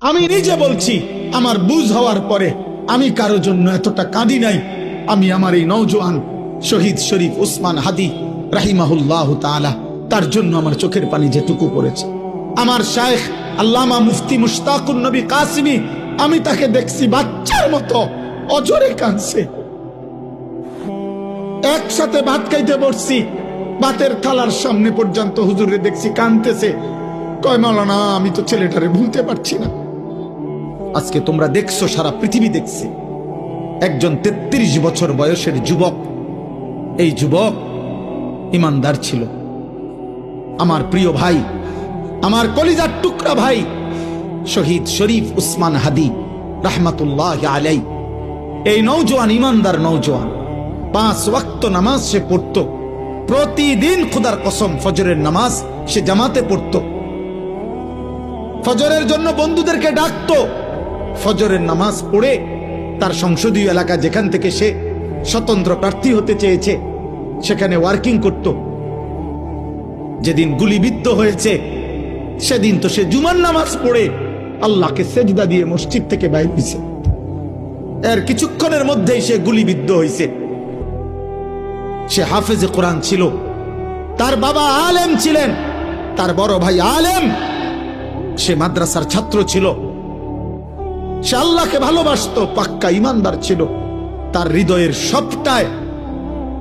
আমি নিজে বলছি, আমার বুঝ হওয়ার পরে আমি কারো জন্য এতটা কাঁদি নাই। আমি আমার এই নওজোয়ান শহীদ শরীফ উসমান হাদি রাহিমাহুল্লাহ তাআলা, তার জন্য আমার চোখের পানি যেটুকু পড়েছে। আমার শায়েখ আল্লামা মুফতি মুশতাকুন নবী কাসিমি, আমি তাকে দেখছি বাচ্চার মতো অজরে কাঁদছে। একসাথে ভাত খাইতে বসছি, ভাতের থালার সামনে পর্যন্ত হুজুরে দেখছি কাঁদতেছে। কয় মাওলানা, আমি তো ছেলেটারে ভুলতে পারছি না। আজকে তোমরা দেখছো, সারা পৃথিবী দেখছে, একজন 33 বছর বয়সের যুবক। এই যুবক ইমানদার ছিল। আমার প্রিয় ভাই, আমার কলিজার টুকরা ভাই শহীদ শরীফ উসমান হাদি রাহমাতুল্লাহ আলাইহি, এই নওজোয়ান ইমানদার নওজোয়ান 5 ওয়াক্ত নামাজ সে পড়ত প্রতিদিন। খোদার কসম, ফজরের নামাজ সে জামাতে পড়ত। ফজরের জন্য বন্ধুদেরকে ডাকতো। ফজরের নামাজ পড়ে তার সংসদীয় এলাকা, যেখান থেকে সে স্বতন্ত্র প্রার্থী হতে চেয়েছে, সেখানে ওয়ার্কিং করত। যেদিন গুলিবিদ্ধ হয়েছে সেদিন তো সে জুমার নামাজ পড়ে আল্লাহকে সেজদা দিয়ে মসজিদ থেকে বাইরে হয়েছে। এর কিছুক্ষণের মধ্যেই সে গুলিবিদ্ধ হয়েছে। সে হাফেজে কোরআন ছিল, তার বাবা আলেম ছিলেন, তার বড় ভাই আলেম, সে মাদ্রাসার ছাত্র ছিল, সে আল্লাহকে ভালোবাসতো, পাক্কা ইমানদার ছিল। তার হৃদয়ের সবটায়